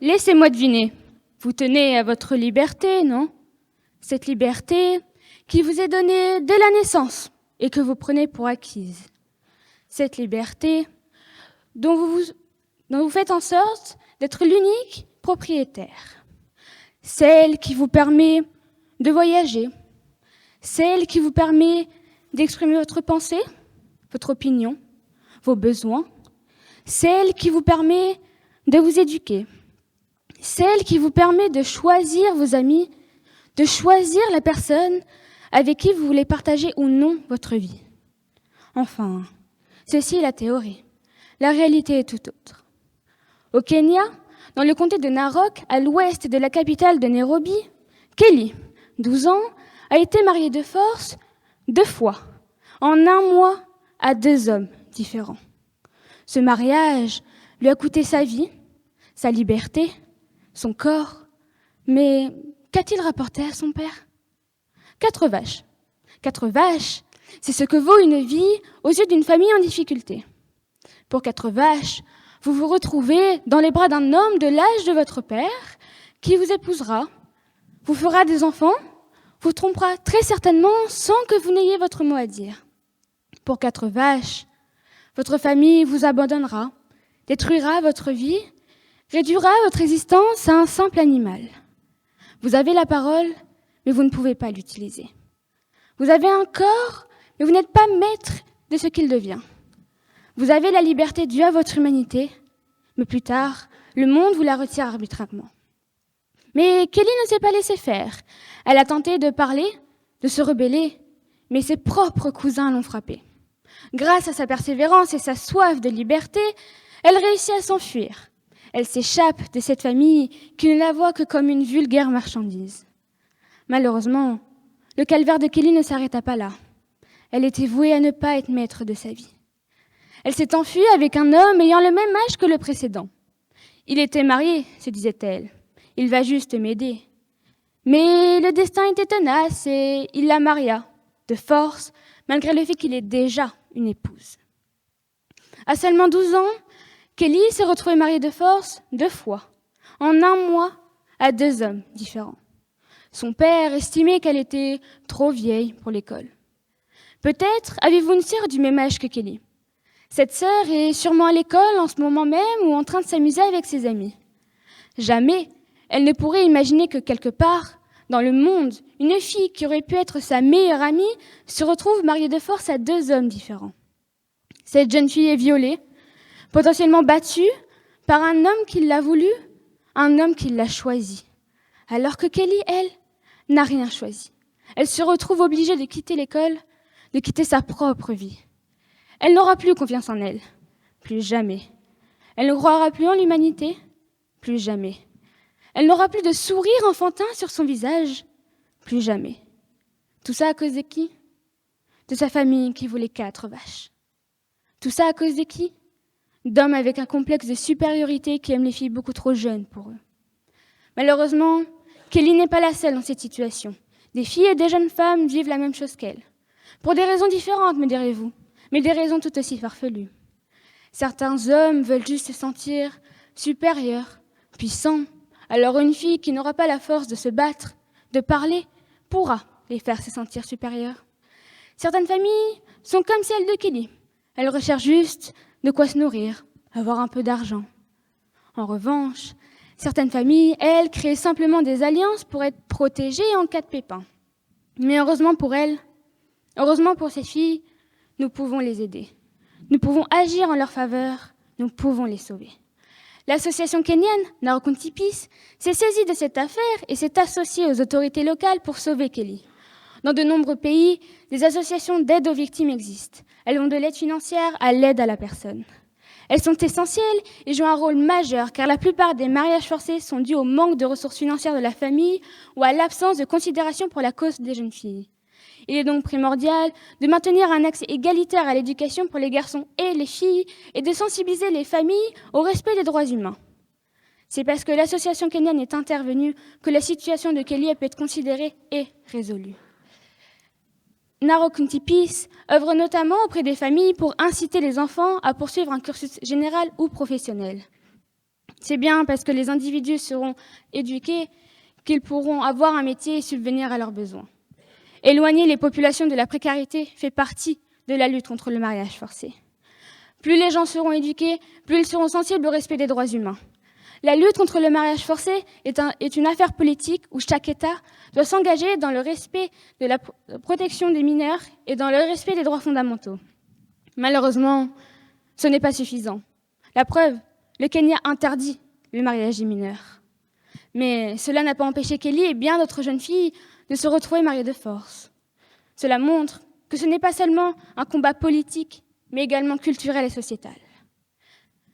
Laissez-moi deviner. Vous tenez à votre liberté, non? Cette liberté qui vous est donnée dès la naissance et que vous prenez pour acquise. Cette liberté dont vous faites en sorte d'être l'unique propriétaire. Celle qui vous permet de voyager. Celle qui vous permet d'exprimer votre pensée, votre opinion, vos besoins. Celle qui vous permet de vous éduquer. Celle qui vous permet de choisir vos amis, de choisir la personne avec qui vous voulez partager ou non votre vie. Enfin, ceci est la théorie. La réalité est tout autre. Au Kenya, dans le comté de Narok, à l'ouest de la capitale de Nairobi, Kelly, 12 ans, a été mariée de force 2 fois, en 1 mois, à 2 hommes différents. Ce mariage lui a coûté sa vie, sa liberté, son corps, mais qu'a-t-il rapporté à son père? 4 vaches. 4 vaches, c'est ce que vaut une vie aux yeux d'une famille en difficulté. Pour 4 vaches, vous vous retrouvez dans les bras d'un homme de l'âge de votre père qui vous épousera, vous fera des enfants, vous trompera très certainement sans que vous n'ayez votre mot à dire. Pour 4 vaches, votre famille vous abandonnera, détruira votre vie, réduira votre existence à un simple animal. Vous avez la parole, mais vous ne pouvez pas l'utiliser. Vous avez un corps, mais vous n'êtes pas maître de ce qu'il devient. Vous avez la liberté due à votre humanité, mais plus tard, le monde vous la retire arbitrairement. Mais Kelly ne s'est pas laissée faire. Elle a tenté de parler, de se rebeller, mais ses propres cousins l'ont frappée. Grâce à sa persévérance et sa soif de liberté, elle réussit à s'enfuir. Elle s'échappe de cette famille qui ne la voit que comme une vulgaire marchandise. Malheureusement, le calvaire de Kelly ne s'arrêta pas là. Elle était vouée à ne pas être maître de sa vie. Elle s'est enfuie avec un homme ayant le même âge que le précédent. Il était marié, se disait-elle. Il va juste m'aider. Mais le destin était tenace et il la maria, de force, malgré le fait qu'il ait déjà une épouse. À seulement 12 ans, Kelly s'est retrouvée mariée de force 2 fois, en 1 mois, à 2 hommes différents. Son père estimait qu'elle était trop vieille pour l'école. Peut-être avez-vous une sœur du même âge que Kelly. Cette sœur est sûrement à l'école en ce moment même ou en train de s'amuser avec ses amis. Jamais elle ne pourrait imaginer que quelque part, dans le monde, une fille qui aurait pu être sa meilleure amie se retrouve mariée de force à 2 hommes différents. Cette jeune fille est violée, potentiellement battue par un homme qui l'a voulu, un homme qui l'a choisi. Alors que Kelly, elle, n'a rien choisi. Elle se retrouve obligée de quitter l'école, de quitter sa propre vie. Elle n'aura plus confiance en elle, plus jamais. Elle ne croira plus en l'humanité, plus jamais. Elle n'aura plus de sourire enfantin sur son visage, plus jamais. Tout ça à cause de qui? De sa famille qui voulait 4 vaches. Tout ça à cause de qui? D'hommes avec un complexe de supériorité qui aiment les filles beaucoup trop jeunes pour eux. Malheureusement, Kelly n'est pas la seule dans cette situation. Des filles et des jeunes femmes vivent la même chose qu'elle. Pour des raisons différentes, me direz-vous, mais des raisons tout aussi farfelues. Certains hommes veulent juste se sentir supérieurs, puissants. Alors une fille qui n'aura pas la force de se battre, de parler, pourra les faire se sentir supérieures. Certaines familles sont comme celle de Kelly. Elles recherchent juste de quoi se nourrir, avoir un peu d'argent. En revanche, certaines familles, elles, créent simplement des alliances pour être protégées en cas de pépin. Mais heureusement pour elles, heureusement pour ces filles, nous pouvons les aider. Nous pouvons agir en leur faveur, nous pouvons les sauver. L'association kenyane Narok Peace s'est saisie de cette affaire et s'est associée aux autorités locales pour sauver Kelly. Dans de nombreux pays, des associations d'aide aux victimes existent. Elles vont de l'aide financière à l'aide à la personne. Elles sont essentielles et jouent un rôle majeur car la plupart des mariages forcés sont dus au manque de ressources financières de la famille ou à l'absence de considération pour la cause des jeunes filles. Il est donc primordial de maintenir un accès égalitaire à l'éducation pour les garçons et les filles et de sensibiliser les familles au respect des droits humains. C'est parce que l'association kenyane est intervenue que la situation de Kelly peut être considérée et résolue. Narok Peace œuvre notamment auprès des familles pour inciter les enfants à poursuivre un cursus général ou professionnel. C'est bien parce que les individus seront éduqués qu'ils pourront avoir un métier et subvenir à leurs besoins. Éloigner les populations de la précarité fait partie de la lutte contre le mariage forcé. Plus les gens seront éduqués, plus ils seront sensibles au respect des droits humains. La lutte contre le mariage forcé est une affaire politique où chaque État doit s'engager dans le respect de la protection des mineurs et dans le respect des droits fondamentaux. Malheureusement, ce n'est pas suffisant. La preuve, le Kenya interdit le mariage des mineurs. Mais cela n'a pas empêché Kelly et bien d'autres jeunes filles de se retrouver mariées de force. Cela montre que ce n'est pas seulement un combat politique, mais également culturel et sociétal.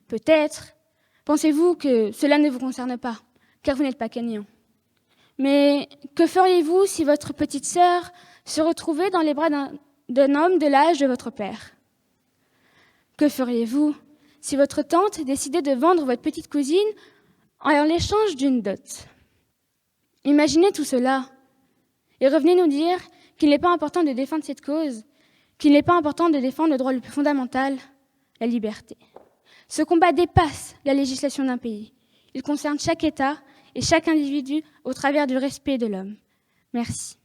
Peut-être pensez-vous que cela ne vous concerne pas, car vous n'êtes pas kenyan. Mais que feriez-vous si votre petite sœur se retrouvait dans les bras d'un homme de l'âge de votre père? Que feriez-vous si votre tante décidait de vendre votre petite cousine en l'échange d'une dot? Imaginez tout cela et revenez nous dire qu'il n'est pas important de défendre cette cause, qu'il n'est pas important de défendre le droit le plus fondamental, la liberté. Ce combat dépasse la législation d'un pays. Il concerne chaque État et chaque individu au travers du respect de l'homme. Merci.